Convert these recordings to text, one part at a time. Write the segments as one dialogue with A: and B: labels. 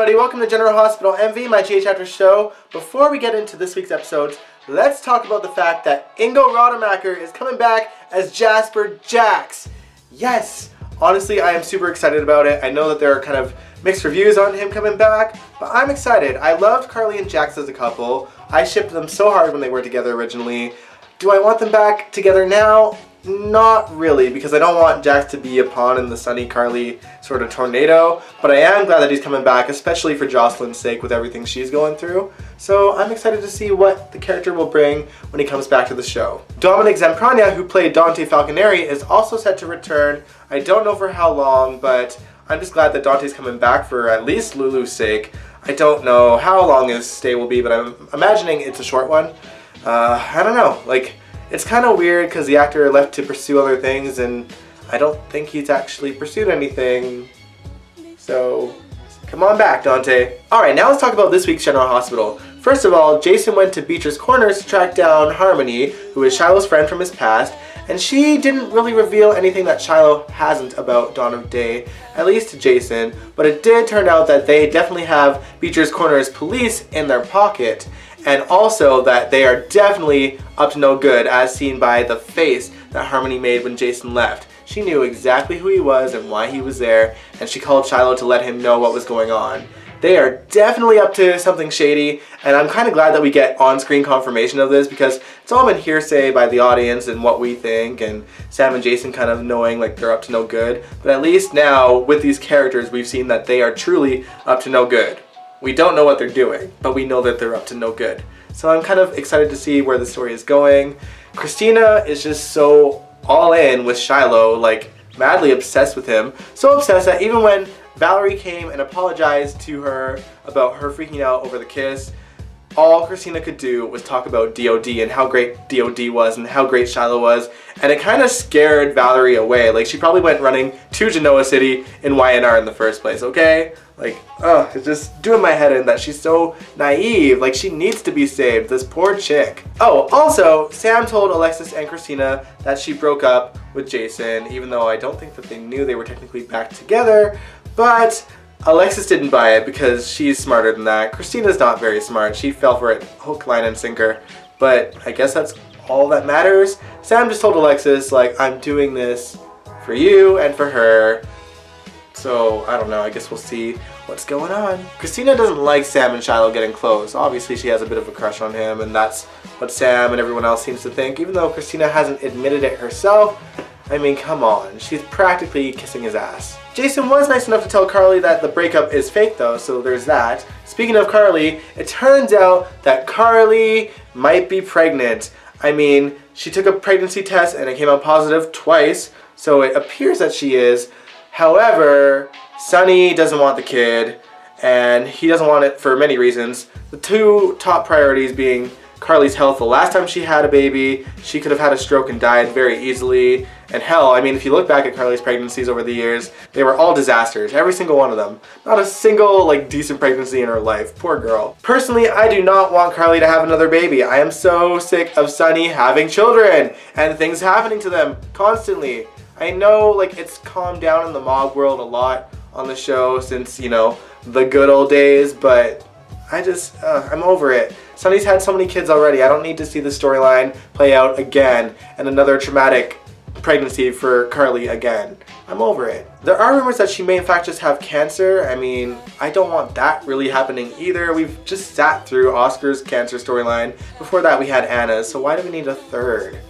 A: everybody, welcome to General Hospital MV, my GA Chapter show. Before we get into this week's episodes, let's talk about the fact that Ingo Rademacher is coming back as Jasper Jax. Yes! Honestly, I am super excited about it. I know that there are kind of mixed reviews on him coming back, but I'm excited. I loved Carly and Jax as a couple. I shipped them so hard when they were together originally. Do I want them back together now? Not really, because I don't want Jax to be a pawn in the Sunny Carly sort of tornado, but I am glad that he's coming back, especially for Jocelyn's sake with everything she's going through. So I'm excited to see what the character will bring when he comes back to the show. Dominic Zamprania, who played Dante Falconeri, is also set to return. I don't know for how long, but I'm just glad that Dante's coming back for at least Lulu's sake. I don't know how long his stay will be, but I'm imagining it's a short one. I don't know, like, it's kind of weird because the actor left to pursue other things, and I don't think he's actually pursued anything. So, come on back, Dante. Alright, now let's talk about this week's General Hospital. First of all, Jason went to Beecher's Corners to track down Harmony, who is Shiloh's friend from his past, and she didn't really reveal anything that Shiloh hasn't about Dawn of Day, at least to Jason, but it did turn out that they definitely have Beecher's Corners police in their pocket, and also that they are definitely up to no good, as seen by the face that Harmony made when Jason left. She knew exactly who he was and why he was there, and she called Shiloh to let him know what was going on. They are definitely up to something shady, and I'm kind of glad that we get on-screen confirmation of this, because it's all been hearsay by the audience and what we think, and Sam and Jason kind of knowing like they're up to no good. But at least now, with these characters, we've seen that they are truly up to no good. We don't know what they're doing, but we know that they're up to no good. So I'm kind of excited to see where the story is going. Christina is just so all in with Shiloh, like madly obsessed with him. So obsessed that even when Valerie came and apologized to her about her freaking out over the kiss, all Christina could do was talk about DOD and how great DOD was and how great Shiloh was, and it kind of scared Valerie away. Like, she probably went running to Genoa City in YNR in the first place, okay? Like, it's just doing my head in that she's so naive. Like, she needs to be saved, this poor chick. Oh, also, Sam told Alexis and Christina that she broke up with Jason, even though I don't think that they knew they were technically back together, but Alexis didn't buy it because she's smarter than that. Christina's not very smart. She fell for it hook, line, and sinker. But I guess that's all that matters. Sam just told Alexis, like, I'm doing this for you and for her. So, I don't know. I guess we'll see what's going on. Christina doesn't like Sam and Shiloh getting close. Obviously, she has a bit of a crush on him, and that's what Sam and everyone else seems to think. Even though Christina hasn't admitted it herself, I mean, come on. She's practically kissing his ass. Jason was nice enough to tell Carly that the breakup is fake though, so there's that. Speaking of Carly, it turns out that Carly might be pregnant. I mean, she took a pregnancy test and it came out positive twice, so it appears that she is. However, Sunny doesn't want the kid, and he doesn't want it for many reasons. The two top priorities being Carly's health. The last time she had a baby, she could have had a stroke and died very easily. And hell, I mean, if you look back at Carly's pregnancies over the years, they were all disasters, every single one of them. Not a single, like, decent pregnancy in her life. Poor girl. Personally, I do not want Carly to have another baby. I am so sick of Sunny having children and things happening to them constantly. I know, like, it's calmed down in the mob world a lot on the show since, you know, the good old days, but I'm over it. Sunny's had so many kids already. I don't need to see the storyline play out again and another traumatic pregnancy for Carly again. I'm over it. There are rumors that she may in fact just have cancer. I mean, I don't want that really happening either. We've just sat through Oscar's cancer storyline. Before that we had Anna's, so why do we need a third?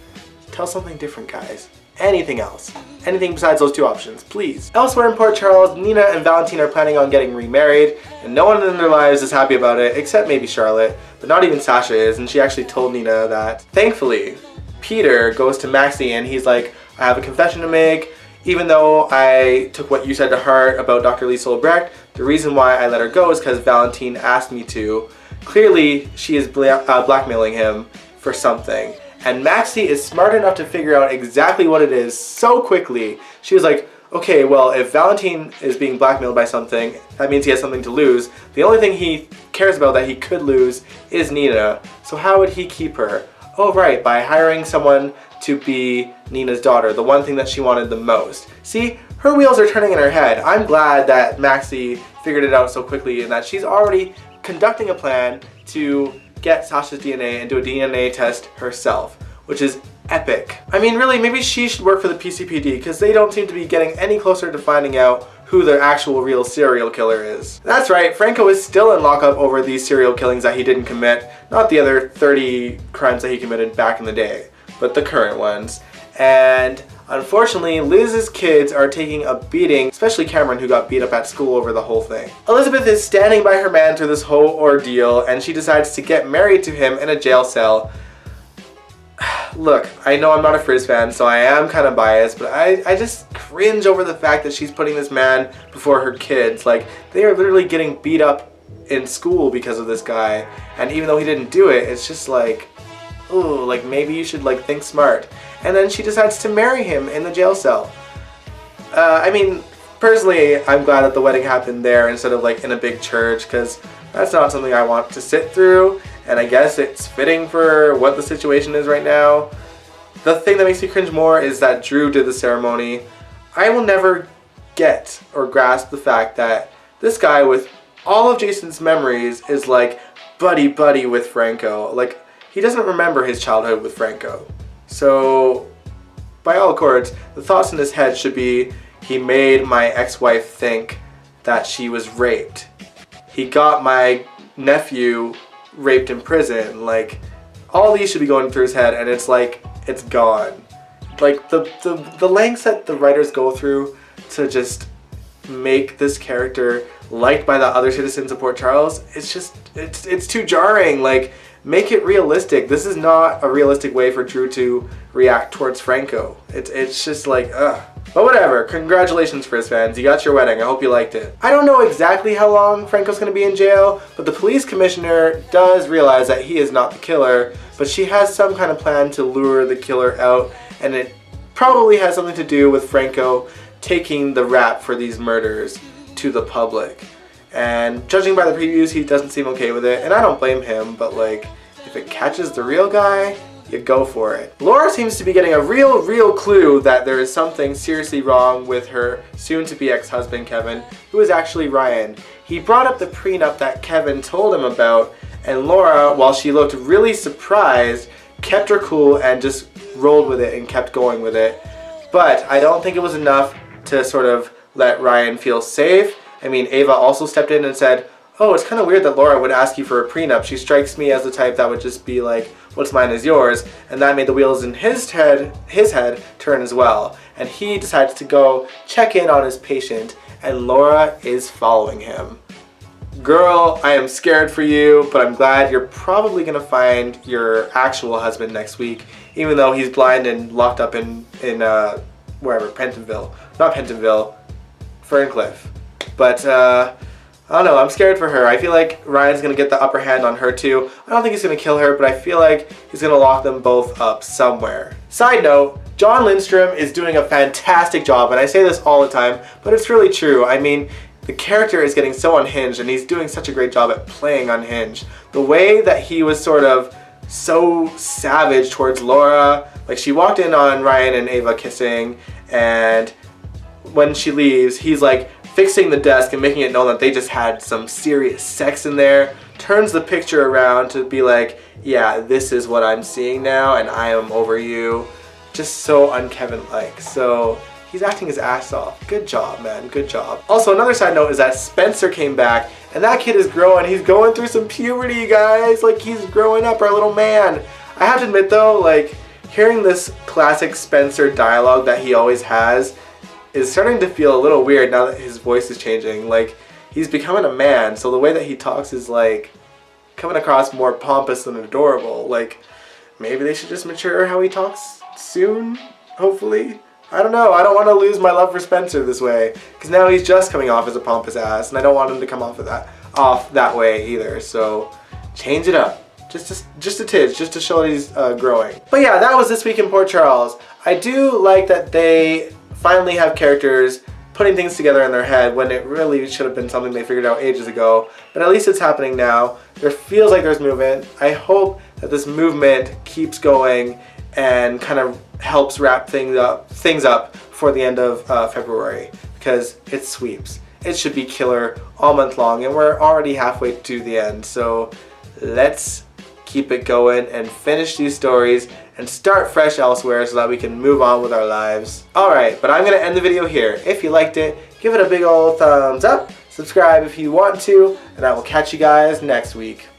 A: Tell something different, guys. Anything else. Anything besides those two options, please. Elsewhere in Port Charles, Nina and Valentin are planning on getting remarried, and no one in their lives is happy about it, except maybe Charlotte, but not even Sasha is, and she actually told Nina that. Thankfully, Peter goes to Maxie and he's like, I have a confession to make. Even though I took what you said to heart about Dr. Lisa Lebrecht, the reason why I let her go is because Valentin asked me to. Clearly, she is blackmailing him for something. And Maxie is smart enough to figure out exactly what it is so quickly. She was like, okay, well, if Valentin is being blackmailed by something, that means he has something to lose. The only thing he cares about that he could lose is Nina. So how would he keep her? Oh, right, by hiring someone to be Nina's daughter, the one thing that she wanted the most. See, her wheels are turning in her head. I'm glad that Maxie figured it out so quickly and that she's already conducting a plan to get Sasha's DNA and do a DNA test herself, which is epic. I mean, really, maybe she should work for the PCPD because they don't seem to be getting any closer to finding out who the actual real serial killer is. That's right, Franco is still in lockup over these serial killings that he didn't commit, not the other 30 crimes that he committed back in the day, but the current ones. And unfortunately, Liz's kids are taking a beating, especially Cameron, who got beat up at school over the whole thing. Elizabeth is standing by her man through this whole ordeal, and she decides to get married to him in a jail cell. Look, I know I'm not a Friz fan, so I am kind of biased, but I just cringe over the fact that she's putting this man before her kids. Like, they are literally getting beat up in school because of this guy, and even though he didn't do it, it's just like, ooh, like maybe you should like think smart. And then she decides to marry him in the jail cell. I mean, personally, I'm glad that the wedding happened there instead of like in a big church, because that's not something I want to sit through, and I guess it's fitting for what the situation is right now. The thing that makes me cringe more is that Drew did the ceremony. I will never get or grasp the fact that this guy with all of Jason's memories is like buddy with Franco. Like, he doesn't remember his childhood with Franco. So, by all accords, the thoughts in his head should be, he made my ex-wife think that she was raped. He got my nephew raped in prison. Like, all these should be going through his head, and it's like, it's gone. Like, the lengths that the writers go through to just make this character liked by the other citizens of Port Charles, it's just, it's too jarring. Like, make it realistic. This is not a realistic way for Drew to react towards Franco. It's just like, ugh. But whatever, congratulations Friz fans, you got your wedding, I hope you liked it. I don't know exactly how long Franco's gonna be in jail, but the police commissioner does realize that he is not the killer, but she has some kind of plan to lure the killer out, and it probably has something to do with Franco taking the rap for these murders to the public. And judging by the previews, he doesn't seem okay with it, and I don't blame him, but like, if it catches the real guy, you go for it. Laura seems to be getting a real clue that there is something seriously wrong with her soon-to-be ex-husband Kevin, who is actually Ryan. He brought up the prenup that Kevin told him about, and Laura, while she looked really surprised, kept her cool and just rolled with it and kept going with it. But I don't think it was enough to sort of let Ryan feel safe. I mean, Ava also stepped in and said, oh, it's kind of weird that Laura would ask you for a prenup. She strikes me as the type that would just be like, what's mine is yours. And that made the wheels in his head turn as well. And he decides to go check in on his patient, and Laura is following him. Girl, I am scared for you, but I'm glad you're probably gonna find your actual husband next week, even though he's blind and locked up in wherever, Pentonville. Not Pentonville, Ferncliff. But, I don't know, I'm scared for her. I feel like Ryan's gonna get the upper hand on her too. I don't think he's gonna kill her, but I feel like he's gonna lock them both up somewhere. Side note, John Lindstrom is doing a fantastic job, and I say this all the time, but it's really true. I mean, the character is getting so unhinged, and he's doing such a great job at playing unhinged. The way that he was sort of so savage towards Laura, like she walked in on Ryan and Ava kissing, and when she leaves, he's like fixing the desk and making it known that they just had some serious sex in there, turns the picture around to be like, yeah, this is what I'm seeing now, and I am over you. Just so un-Kevin-like. So he's acting his ass off. Good job, man. Good job. Also, another side note is that Spencer came back, and that kid is growing. He's going through some puberty, guys. Like, he's growing up, our little man. I have to admit, though, like, hearing this classic Spencer dialogue that he always has is starting to feel a little weird now that his voice is changing. Like, he's becoming a man, so the way that he talks is, like, coming across more pompous and adorable. Like, maybe they should just mature how he talks soon, hopefully. I don't know, I don't want to lose my love for Spencer this way, because now he's just coming off as a pompous ass, and I don't want him to come off that way either, so change it up. Just a tidge, just to show that he's growing. But yeah, that was This Week in Port Charles. I do like that they finally have characters putting things together in their head when it really should have been something they figured out ages ago, but at least it's happening now. There feels like there's movement. I hope that this movement keeps going and kind of helps wrap things up before the end of February, because it sweeps. It should be killer all month long, and we're already halfway to the end, so let's keep it going and finish these stories and start fresh elsewhere so that we can move on with our lives. Alright, but I'm going to end the video here. If you liked it, give it a big old thumbs up, subscribe if you want to, and I will catch you guys next week.